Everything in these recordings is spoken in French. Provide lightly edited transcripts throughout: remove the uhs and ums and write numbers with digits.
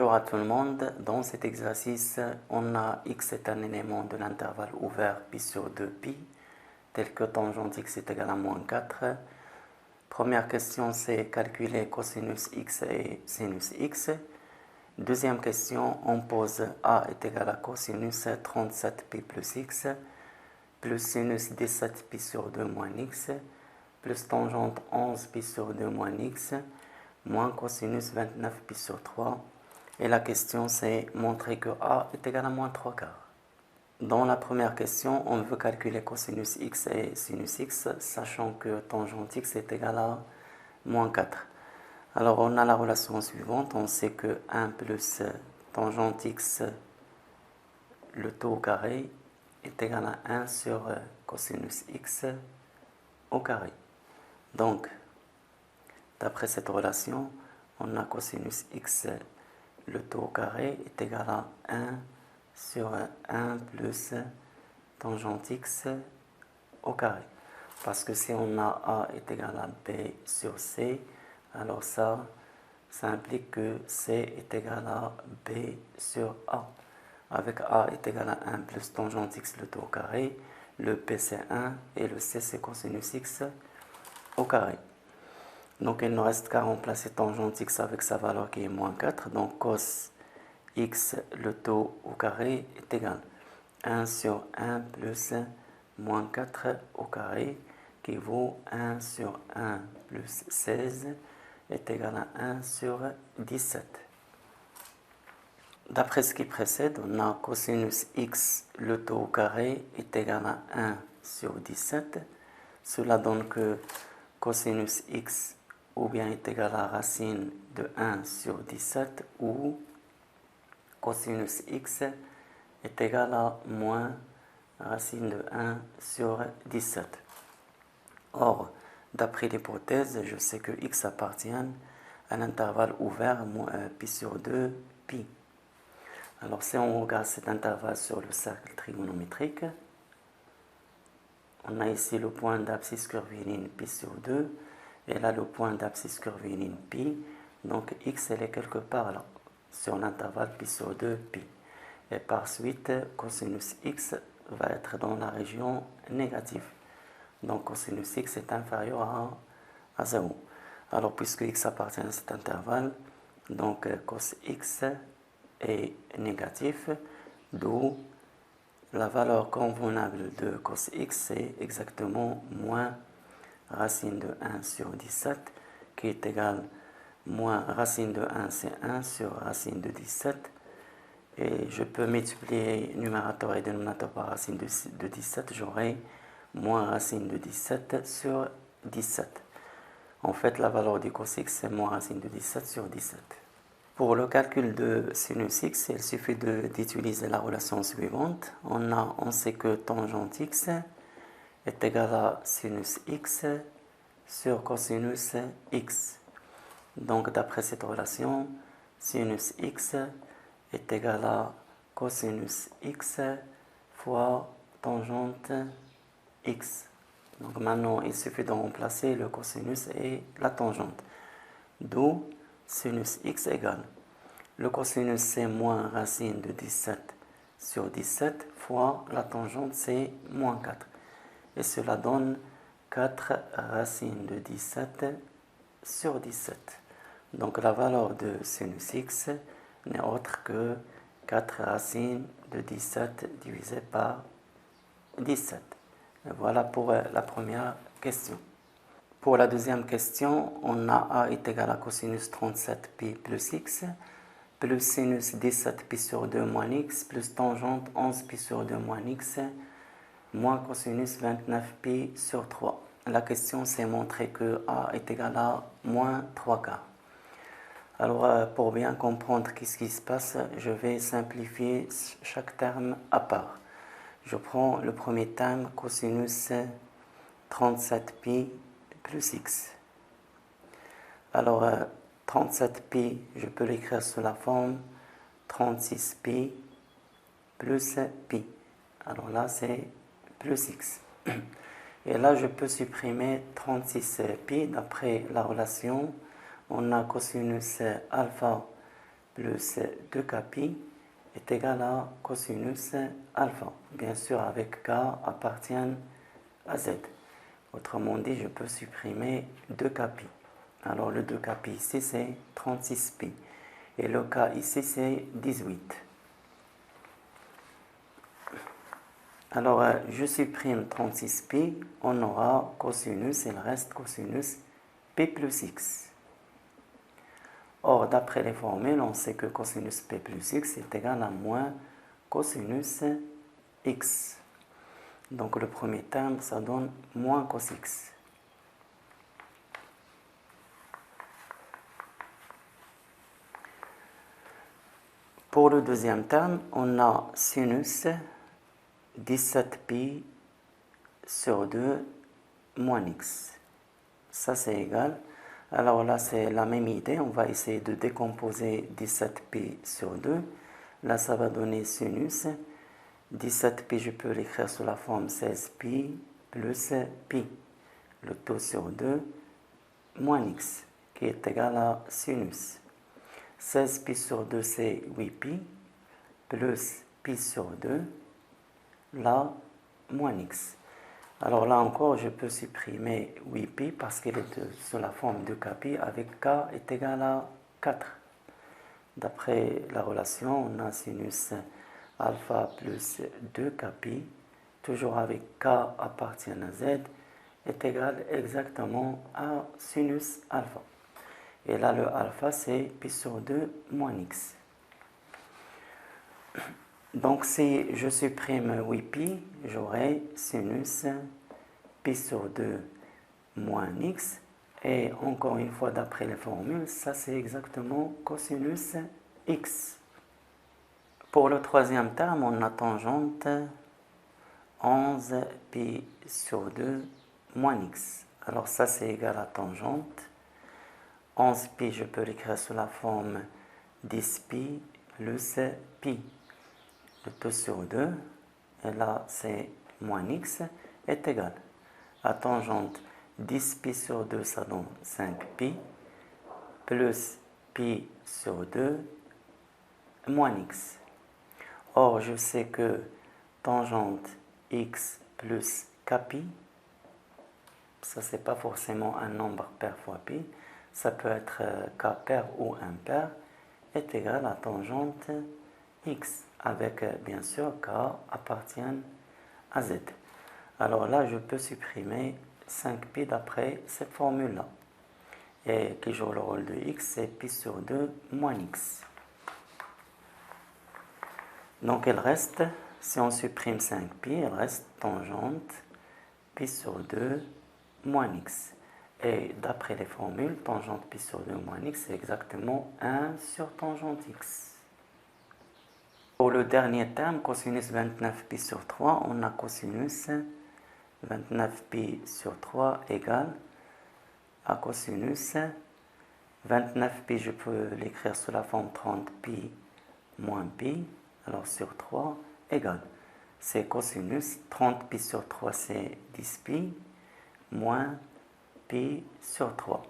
Bonjour à tout le monde. Dans cet exercice, on a x est un élément de l'intervalle ouvert pi sur 2pi, tel que tangente x est égal à moins 4. Première question, c'est calculer cosinus x et sinus x. Deuxième question, on pose a est égal à cosinus 37pi plus x, plus sinus 17pi sur 2 moins x, plus tangente 11pi sur 2 moins x, moins cosinus 29pi sur 3. Et la question, c'est montrer que a est égal à moins 3 quarts. Dans la première question, on veut calculer cosinus x et sinus x, sachant que tangente x est égal à moins 4. Alors, on a la relation suivante. On sait que 1 plus tangente x, le tout au carré, est égal à 1 sur cosinus x au carré. Donc, d'après cette relation, on a cosinus x, le tout au carré, est égal à 1 sur 1 plus tangente x au carré. Parce que si on a a est égal à b sur c, alors ça implique que c est égal à b sur a. Avec a est égal à 1 plus tangente x le tout au carré, le b c'est 1 et le c c'est cosinus x au carré. Donc il ne reste qu'à remplacer tangente x avec sa valeur qui est moins 4. Donc cos x le tout au carré est égal à 1 sur 1 plus moins 4 au carré qui vaut 1 sur 1 plus 16 est égal à 1 sur 17. D'après ce qui précède, on a cosinus x le tout au carré est égal à 1 sur 17. Cela donne que cosinus x ou bien est égal à racine de 1 sur 17 ou cosinus x est égal à moins racine de 1 sur 17. Or, d'après l'hypothèse, je sais que x appartient à l'intervalle ouvert pi sur 2 pi. Alors si on regarde cet intervalle sur le cercle trigonométrique, on a ici le point d'abscisse curviligne pi sur 2 et là le point d'abscisse curviligne pi. Donc x elle est quelque part là, sur l'intervalle pi sur 2 pi. Et par suite, cosinus x va être dans la région négative. Donc cosinus x est inférieur à 0. Alors puisque x appartient à cet intervalle, donc cos x est négatif, d'où la valeur convenable de cos x c'est exactement moins racine de 1 sur 17 qui est égal moins racine de 1 c'est 1 sur racine de 17 et je peux multiplier numérateur et dénominateur par racine de 17, j'aurai moins racine de 17 sur 17. En fait, la valeur du cos x c'est moins racine de 17 sur 17. Pour le calcul de sinus x, il suffit d'utiliser la relation suivante. On sait que tangente x est égal à sinus x sur cosinus x. Donc, d'après cette relation, sinus x est égal à cosinus x fois tangente x. Donc maintenant, il suffit de remplacer le cosinus et la tangente. D'où sinus x égale. Le cosinus c'est moins racine de 17 sur 17 fois la tangente c'est moins 4. Et cela donne 4 racines de 17 sur 17. Donc la valeur de sinus x n'est autre que 4 racines de 17 divisé par 17. Et voilà pour la première question. Pour la deuxième question, on a a est égal à cosinus 37pi plus x, plus sinus 17pi sur 2 moins x, plus tangente 11pi sur 2 moins x, moins cosinus 29pi sur 3. La question, c'est montrer que a est égal à moins 3 quarts. Alors, pour bien comprendre ce qui se passe, je vais simplifier chaque terme à part. Je prends le premier terme, cosinus 37pi plus x. Alors, 37pi, je peux l'écrire sous la forme 36pi plus pi. Alors là, c'est plus x. Et là, je peux supprimer 36pi. D'après la relation, on a cosinus alpha plus 2k pi est égal à cosinus alpha. Bien sûr, avec k appartient à z. Autrement dit, je peux supprimer 2k pi. Alors, le 2k pi ici, c'est 36 pi. Et le k ici, c'est 18. Alors, je supprime 36 pi, on aura cosinus, il reste cosinus p plus x. Or, d'après les formules, on sait que cosinus p plus x est égal à moins cosinus x. Donc, le premier terme, ça donne moins cos x. Pour le deuxième terme, on a sinus 17pi sur 2 moins x. Ça, c'est égal. Alors là, c'est la même idée. On va essayer de décomposer 17pi sur 2. Là, ça va donner sinus. 17pi, je peux l'écrire sous la forme 16pi plus pi. Le tout sur 2 moins x, qui est égal à sinus. 16pi sur 2, c'est 8pi, plus pi sur 2, là, moins x. Alors là encore, je peux supprimer 8pi parce qu'il est sous la forme de kpi avec k est égal à 4. D'après la relation, on a sinus alpha plus 2kpi, toujours avec k appartient à z, est égal exactement à sinus alpha. Et là, le alpha, c'est pi sur 2 moins x. Donc, si je supprime 8pi, j'aurai sinus pi sur 2 moins x. Et encore une fois, d'après les formules, ça, c'est exactement cosinus x. Pour le troisième terme, on a tangente 11pi sur 2 moins x. Alors, ça, c'est égal à tangente 11pi, je peux l'écrire sous la forme 10pi plus pi. Le tout sur 2, et là c'est moins x, est égal à tangente 10pi sur 2, ça donne 5pi, plus pi sur 2, moins x. Or, je sais que tangente x plus kpi, ça c'est pas forcément un nombre pair fois pi, ça peut être k pair ou impair, est égal à tangente x, avec bien sûr k appartient à z. Alors là, je peux supprimer 5pi d'après cette formule-là. Et qui joue le rôle de x, c'est pi sur 2 moins x. Donc il reste, si on supprime 5pi, il reste tangente pi sur 2 moins x. Et d'après les formules, tangente pi sur 2 moins x, c'est exactement 1 sur tangente x. Pour le dernier terme, cosinus 29pi sur 3, on a cosinus 29pi sur 3 égale à cosinus 29pi, je peux l'écrire sous la forme 30pi moins pi, alors sur 3 égale. C'est cosinus 30pi sur 3, c'est 10pi moins pi sur 3.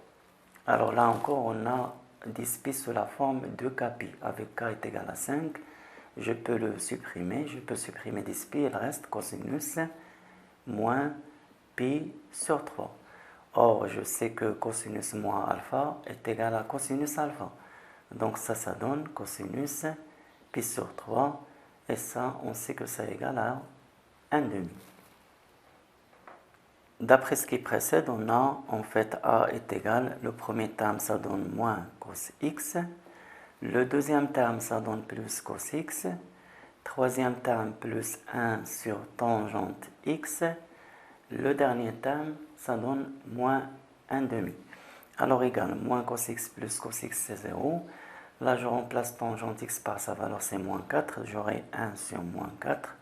Alors là encore, on a 10pi sous la forme de kpi. Avec k est égal à 5, je peux le supprimer. Je peux supprimer 10pi, il reste cosinus moins pi sur 3. Or, je sais que cosinus moins alpha est égal à cosinus alpha. Donc ça donne cosinus pi sur 3. Et ça, on sait que ça égale à 1/2. D'après ce qui précède, on a en fait a est égal, le premier terme ça donne moins cos x, le deuxième terme ça donne plus cos x, troisième terme plus 1 sur tangente x, le dernier terme ça donne moins 1/2. Alors égal, moins cos x plus cos x c'est 0. Là je remplace tangente x par sa valeur c'est moins 4, j'aurai 1 sur moins 4,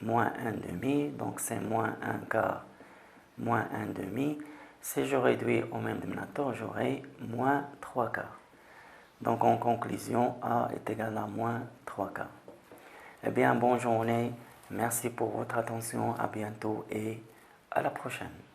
moins 1/2, donc c'est moins 1 quart moins 1/2. Si je réduis au même dénominateur, j'aurai moins 3 quarts. Donc en conclusion, A est égal à moins 3 quarts. Eh bien, bonne journée. Merci pour votre attention. À bientôt et à la prochaine.